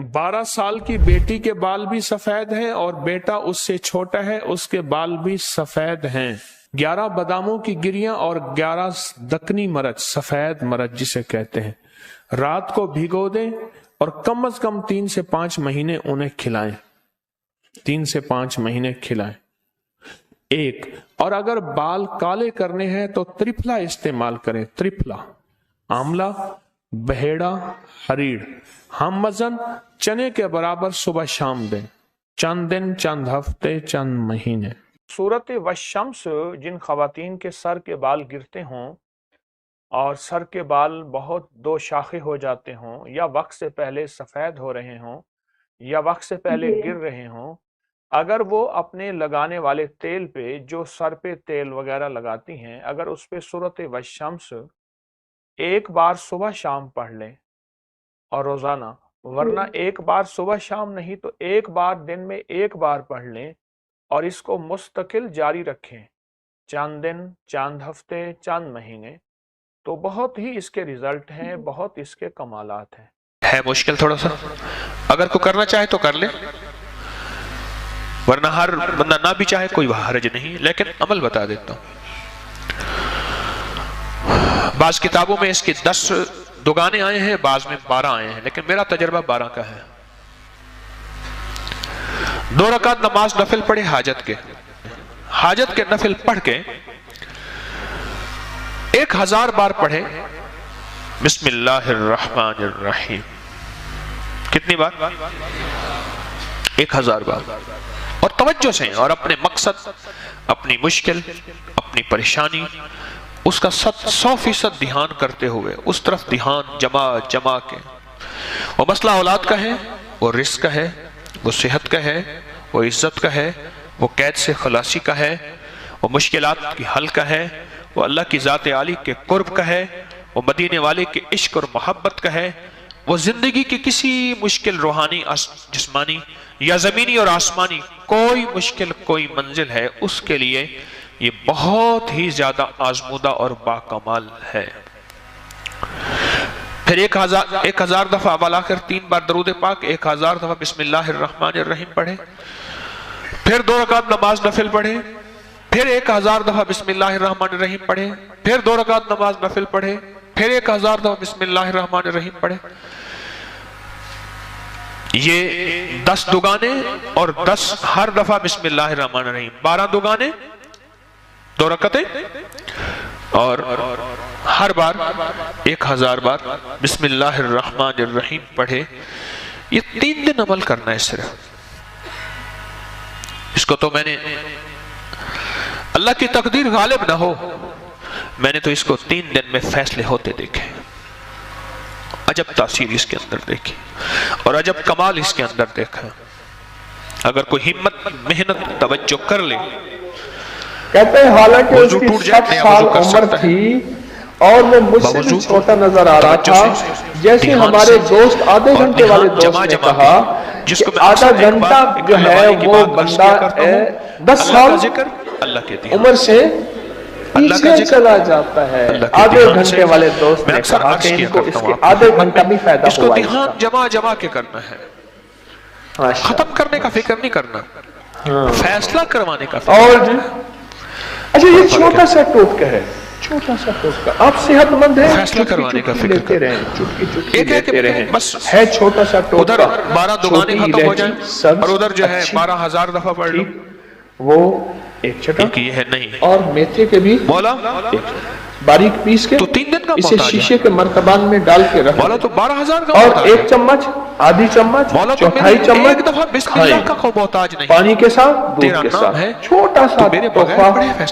12 साल की बेटी के बाल भी सफेद हैं और बेटा उससे छोटा है, उसके बाल भी सफेद हैं। 11 बादामों की गिरियां और 11 दकनी मरच, सफेद मरच जिसे कहते हैं, रात को भिगो दें और कम से कम 3 से 5 महीने उन्हें खिलाएं। 3 से 5 महीने खिलाएं। एक, और अगर बाल काले करने हैं तो त्रिफला इस्तेमाल करें। त्रिफला, आंवला, बहेड़ा, हरीड़, हम वजन चने के बराबर सुबह शाम दें। चंद दिन, चंद हफ्ते, चंद महीने। सूरत वशम्स, जिन खवातीन के सर के बाल गिरते हों और सर के बाल बहुत 2 शाखे हो जाते हों, या वक्त से पहले सफेद हो रहे हों, या वक्त से पहले गिर रहे हों, अगर वो अपने लगाने वाले तेल पे, जो सर पे तेल वगैरह लगाती हैं, अगर उस पे सूरत वशम्स एक बार सुबह शाम पढ़ लें और रोजाना, वरना एक बार सुबह शाम नहीं तो एक बार दिन में एक बार पढ़ लें और इसको मुस्तकिल जारी रखें, चंद दिन, चंद हफ्ते, चंद महीने, तो बहुत ही इसके रिजल्ट हैं, बहुत इसके कमालात हैं। है मुश्किल थोड़ा सा, अगर कोई करना चाहे तो कर ले, वरना हर बंदा ना भी चाहे कोई हर्ज नहीं। लेकिन अमल बता देता हूं, बाज किताबों में इसके 10 दुगाने आए हैं, बाज में 12 आए हैं, लेकिन मेरा तजर्बा 12 का है। 2 रकात नमाज नफिल पढ़े हाजत के नफिल पढ़ के 1000 बार पढ़े बिस्मिल्लाहिर्रहमानिर्रहीम। कितनी बार? 1000 बार। और तवज्जो से, और अपने मकसद, अपनी मुश्किल, अपनी परेशानी, उसका 100% ध्यान करते हुए उस तरफ ध्यान जमा के। वो मसला औलाद का है, वो रिस्क का है, वो सेहत का है, वो इज्जत का है, वो कैद से खलासी का है, वो मुश्किलात की हल का है, वो अल्लाह की ज़ात आली के कुर्ब का है, वो मदीने वाले के इश्क और मोहब्बत का है, वो जिंदगी की किसी मुश्किल रूहानी, जिस्मानी या ज़मीनी और आसमानी कोई मुश्किल, कोई मंजिल है, उसके लिए ये बहुत ही ज्यादा आजमूदा और बाकमाल है। फिर 1000 दफा अवलाखिर 3 बार दरूद पाक, 1000 दफा बिस्मिल्लाहिर्रहमानिर्रहीम पढ़े, फिर 2 रकात नमाज नफिल पढ़े, फिर 1000 दफा बिस्मिल्लाहिर्रहमानिर्रहीम पढ़े, फिर 2 रकात नमाज नफिल पढ़े, फिर 1000 दफा बिस्मिल्लाहिर्रहमानिर्रहीम पढ़े। ये 10 दुगाने और 10 हर दफा बिस्मिल्लाहिर्रहमानिर्रहीम, 12 दुगाने, 2 रकतें, और हर बार 1000 बार बिस्मिल्लाहिर्रहमानिर्रहीम पढ़े। ये 3 दिन अमल करना है सिर्फ। इसको तो मैंने, अल्लाह की तकदीर गालिब ना हो, मैंने तो इसको 3 दिन में फैसले होते देखे, अजब तासीर इसके अंदर देखी और अजब कमाल इसके अंदर देखा। अगर कोई हिम्मत, मेहनत, तवज्जो कर ले, कहते हैं हालांकि उसकी 60 साल उम्र थी और वो मुझसे भी छोटा नजर आ रहा था। जैसे हमारे दोस्त, आधे घंटे वाले दोस्त ने कहा कि आधा घंटा जो है वो बंदा 10 साल उम्र से पीछे चला जाता है। आधे घंटे वाले दोस्त ने कहा कि इनको इसके आधे घंटा भी फायदा हुआ। इसको ध्यान जमा के करना है, खत्म करने का फिक्र नहीं करना, फैसला करवाने का फिक्र। और अच्छा, ये छोटा सा टोटका है, छोटा सा टोटका। आप सेहतमंद हैं, फैसला करवाने का फिक्र लेते रहें, चुटकी लेते रहें, बस है छोटा सा टोटका। उधर 12 दुगाने खत्म हो जाए और उधर जो है 12000 दफा पढ़ लो, वो एक चटक ये है नहीं। और मेथे के भी मौला बारीक पीस के तो 3 दिन का इसे शीशे के मर्तबान में डाल के रख, मौला तो 12000 का, और 1 चम्मच, आधी चम्मच, मौला तो चौथाई चम्मच एक दफा बिस्मिल्लाह का को मोहताज नहीं, पानी के साथ, दूध के साथ, छोटा सा तोहफा,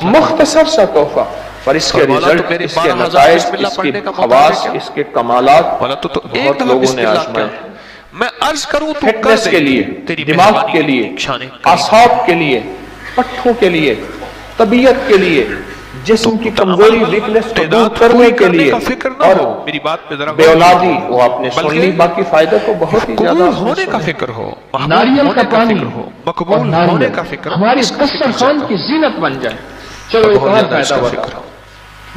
मुख्तसर सा तोहफा, पर इसके रिजल्ट, इसके नताइज, इसके खवास, इसके कमालात बहुत लोगों ने आजमाए। मैं अर्ज करूं तो फिटनेस के लिए, दिमाग के लिए, आसाब के लिए, पट्ठों के लिए, तबीयत के लिए, जिस्म की कमजोरी, वीकनेस को दूर करने के लिए, और मेरी बात पे जरा बेऔलादी वो आपने सुन ली, बाकी फायदे को बहुत ही ज्यादा होने का फिक्र हो, नारियल का पानी हो, मकबूल होने का फिक्र, हमारी दस्तरखान की जीनत बन जाए। चलो एक और फायदा बताओ।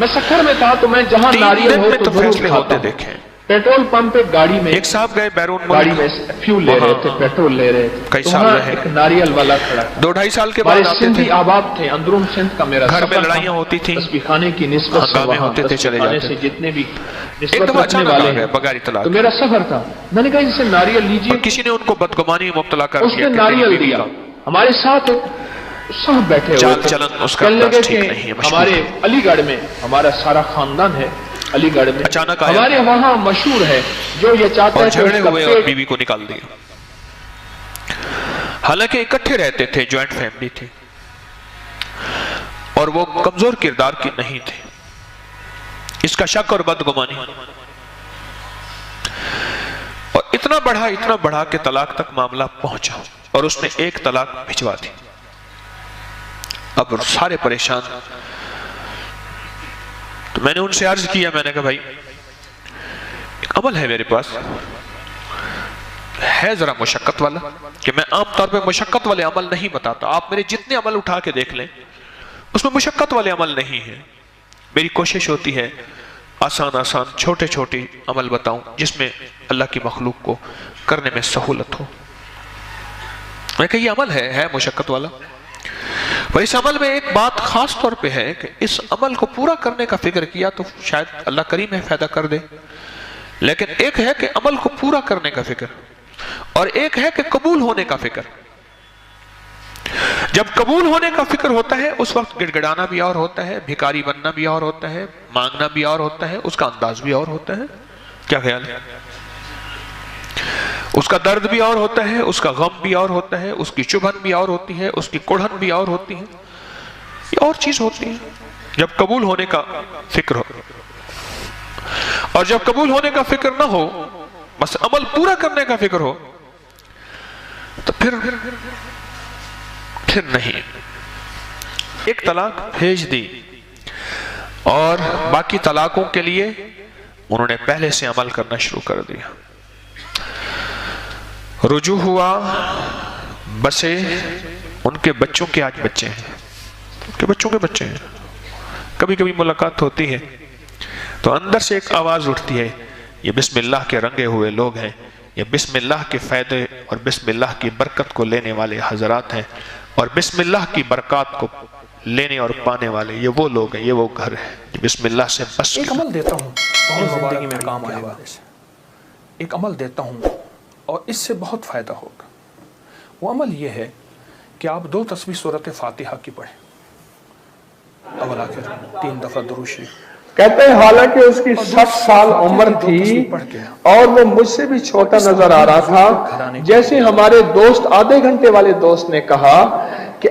मैं सफर में था तो मैं जहाँ नारियल हो तो फैसले होते देखे, पेट्रोल पंप पे गाड़ी में ایک صاحب گئے بیرون गाड़ी ملک में फ्यूल ले रहे थे, पेट्रोल ले रहे थे, कई तो साल वहाँ रहे। एक नारियल वाला खड़ा था। 2-2.5 साल के हमारे बाद आते सिंधी थे, आबाद थे, अंदरून सिंध का मेरा گھر میں सफर لڑائیاں था। ہوتی تھی، तस्बीह खाने की निस्बत से ہنگامے वहाँ ہوتے تھے، چلے तस्बीह खाने جاتے से تھے۔ जितने भी ایک निस्बत دفعہ رکھنے اچانک والے آ گئے ہیں، بغیر طلاق تو میرا سفر تھا، میں نے کہا اسے ناریل لیجیے، اور کسی نے ان کو بدگمانی میں مبتلا کر اس دیا نے کہ تیری ناریل بیوی دیا۔ کا ہمارے ساتھ ایک صاحب بیٹھے ہوئے چال تھے، چلن اس کا کہنے انداز لگے ٹھیک کہ نہیں ہے، مشکوک ہمارے ہے۔ علی گڑھ میں ہمارا سارا خاندان ہے، علی گڑھ میں اچانک آیا ہمارے وہاں مشہور ہے، جو یہ چاہتا اور ہے کہ جھگڑے اس کا ہوئے اور پیٹ بیوی کو نکال دیا۔ حالانکہ اکٹھے رہتے تھے، جوائنٹ فیملی تھی، اور وہ کمزور کردار کی نہیں تھے۔ اس کا شک اور بدگمانی، اور اتنا بڑھا کہ طلاق تک معاملہ پہنچا، اور اس نے ایک طلاق بھجوا دی۔ اب سارے پریشان، تو میں نے ان سے عرض کیا، میں نے کہا بھائی ایک عمل ہے میرے پاس، ہے ذرا مشقت والا، کہ میں عام طور پہ مشقت والے عمل نہیں بتاتا، آپ میرے جتنے عمل اٹھا کے دیکھ لیں اس میں مشقت والے عمل نہیں ہیں۔ میری کوشش ہوتی ہے آسان چھوٹے عمل بتاؤں جس میں اللہ کی مخلوق کو کرنے میں سہولت ہو۔ میں کہا یہ عمل ہے مشقت والا، اور اس عمل میں ایک بات خاص طور پہ ہے کہ اس عمل کو پورا کرنے کا فکر کیا تو شاید اللہ کریم ہے فائدہ کر دے، لیکن ایک ہے کہ عمل کو پورا کرنے کا فکر، اور ایک ہے کہ قبول ہونے کا فکر۔ جب قبول ہونے کا فکر ہوتا ہے اس وقت گڑ گڑانا بھی اور ہوتا ہے، بھکاری بننا بھی اور ہوتا ہے، مانگنا بھی اور ہوتا ہے، اس کا انداز بھی اور ہوتا ہے۔ کیا خیال ہے؟ اس کا درد بھی اور ہوتا ہے، اس کا غم بھی اور ہوتا ہے، اس کی چبھن بھی اور ہوتی ہے، اس کی کڑھن بھی اور ہوتی ہے، یہ اور چیز ہوتی ہے جب قبول ہونے کا فکر ہو۔ اور جب قبول ہونے کا فکر نہ ہو، بس عمل پورا کرنے کا فکر ہو، تو پھر نہیں۔ ایک طلاق بھیج دی، اور باقی طلاقوں کے لیے انہوں نے پہلے سے عمل کرنا شروع کر دیا۔ رجوع ہوا، بسے، ان کے بچوں کے آج بچے ہیں، ان کے بچوں کے بچے ہیں، کبھی کبھی ملاقات ہوتی ہے تو اندر سے ایک آواز اٹھتی ہے، یہ بسم اللہ کے رنگے ہوئے لوگ ہیں، یہ بسم اللہ کے فائدے اور بسم اللہ کی برکت کو لینے والے حضرات ہیں، اور بسم اللہ کی برکات کو لینے اور پانے والے یہ وہ لوگ ہیں، یہ وہ گھر ہے جو بسم اللہ سے بس۔ ایک عمل دیتا ہوں بہت زندگی میں کام آنے والے سے، ایک عمل دیتا ہوں اور اس سے بہت فائدہ ہوگا۔ وہ عمل یہ ہے کہ آپ 2 تسبیح سورۃ فاتحہ کی پڑھیں، اول آخر 3 دفعہ درود شریف۔ کہتے ہیں حالانکہ اس کی 60 سال عمر تھی اور وہ مجھ سے بھی چھوٹا نظر آ رہا تھا، جیسے ہمارے دوست آدھے گھنٹے والے دوست نے کہا کہ